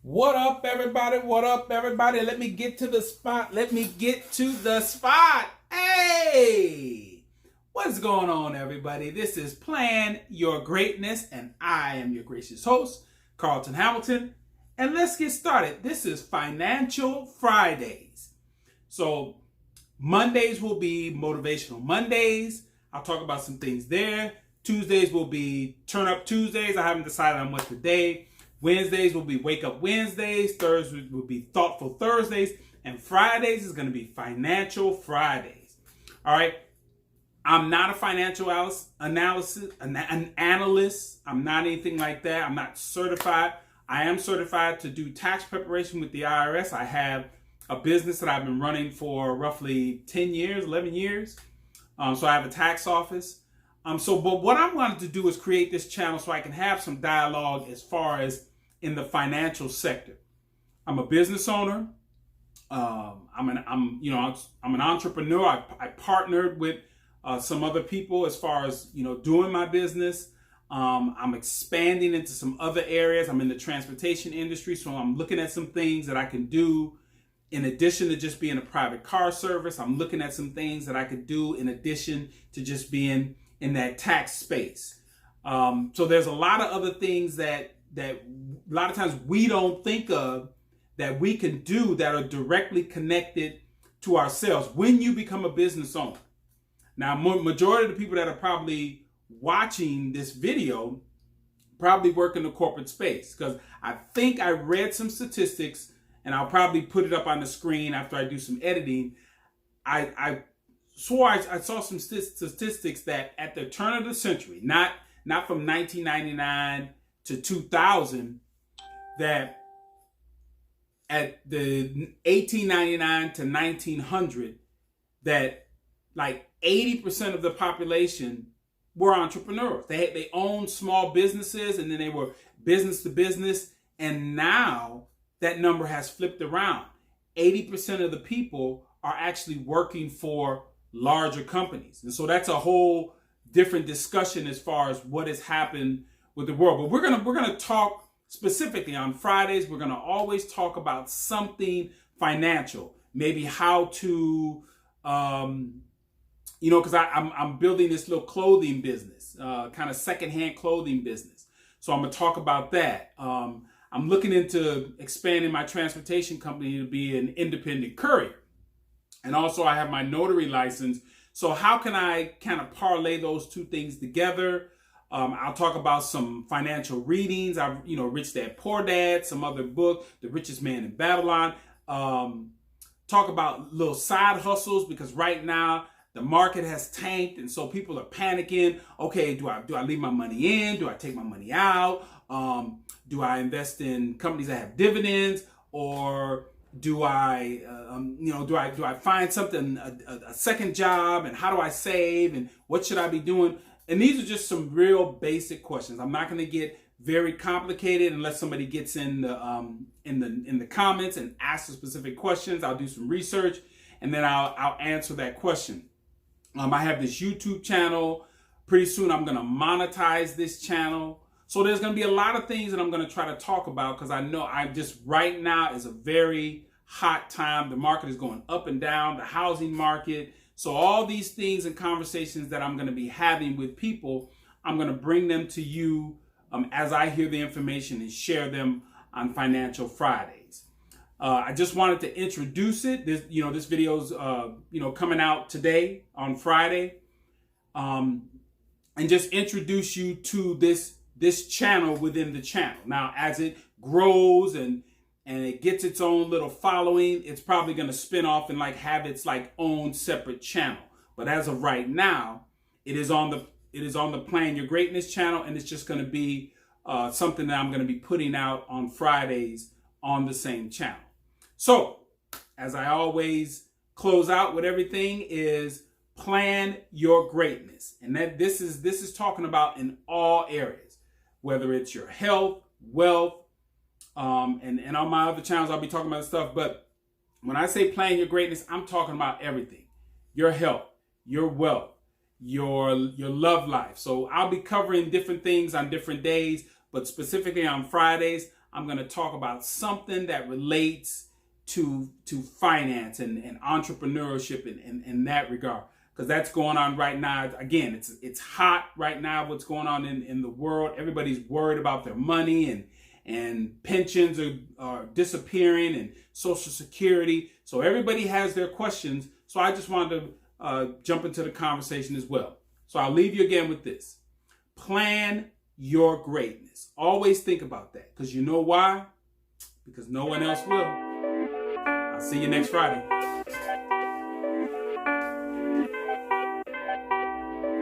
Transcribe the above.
What up, everybody? What up, everybody? Let me get to the spot. Hey! What is going on, everybody? This is Plan Your Greatness, and I am your gracious host, Carlton Hamilton. And let's get started. This is Financial Fridays. So, Mondays will be Motivational Mondays. I'll talk about some things there. Tuesdays will be Turn Up Tuesdays. I haven't decided on what today. Wednesdays will be Wake Up Wednesdays. Thursdays will be Thoughtful Thursdays. And Fridays is going to be Financial Fridays. All right. I'm not a financial analyst. I'm not anything like that. I'm not certified. I am certified to do tax preparation with the IRS. I have a business that I've been running for roughly 10 years, 11 years. So I have a tax office. But what I'm wanting to do is create this channel so I can have some dialogue as far as in the financial sector. I'm a business owner. I'm an entrepreneur. I partnered with some other people as far as doing my business. I'm expanding into some other areas. I'm in the transportation industry, so I'm looking at some things that I can do in addition to just being a private car service. I'm looking at some things that I could do in addition to just being in that tax space. So there's a lot of other things that a lot of times we don't think of that we can do that are directly connected to ourselves when you become a business owner. Now, majority of the people that are probably watching this video probably work in the corporate space, because I think I read some statistics, and I'll probably put it up on the screen after I do some editing. I swore I saw some statistics that at the turn of the century, not from 1999 to 2000, that at the 1899 to 1900, that like 80% of the population were entrepreneurs. They owned small businesses, and then they were business to business. And now that number has flipped around. 80% of the people are actually working for larger companies. And so that's a whole different discussion as far as what has happened with the world. But we're gonna talk specifically on Fridays. We're gonna always talk about something financial, maybe how to, because I'm building this little clothing business, kind of secondhand clothing business. So I'm gonna talk about that. I'm looking into expanding my transportation company to be an independent courier. And also I have my notary license. So how can I kind of parlay those two things together? I'll talk about some financial readings. Rich Dad, Poor Dad, some other book, The Richest Man in Babylon. Talk about little side hustles, because right now the market has tanked, and so people are panicking. Okay, do I leave my money in? Do I take my money out? Do I invest in companies that have dividends, or do I find something, a second job, and how do I save, and what should I be doing? And these are just some real basic questions. I'm not going to get very complicated unless somebody gets in the comments and asks the specific questions. I'll do some research, and then I'll answer that question. I have this YouTube channel. Pretty soon I'm going to monetize this channel. So there's going to be a lot of things that I'm going to try to talk about, because I know right now is a very hot time. The market is going up and down, the housing market. So all these things and conversations that I'm going to be having with people, I'm going to bring them to you as I hear the information and share them on Financial Fridays. I just wanted to introduce it. This video's coming out today on Friday, and just introduce you to this channel within the channel. Now, as it grows and it gets its own little following, it's probably going to spin off and have its own separate channel. But as of right now, it is on the Plan Your Greatness channel, and it's just going to be something that I'm going to be putting out on Fridays on the same channel. So, as I always close out with everything, is plan your greatness, and that this is talking about in all areas, whether it's your health, wealth. And on my other channels, I'll be talking about stuff. But when I say plan your greatness, I'm talking about everything: your health, your wealth, your love life. So I'll be covering different things on different days, but specifically on Fridays, I'm going to talk about something that relates to finance and entrepreneurship in that regard, because that's going on right now. Again, it's hot right now, what's going on in the world. Everybody's worried about their money, and pensions are disappearing, and Social Security. So everybody has their questions. So I just wanted to jump into the conversation as well. So I'll leave you again with this. Plan your greatness. Always think about that, because you know why? Because no one else will. I'll see you next Friday.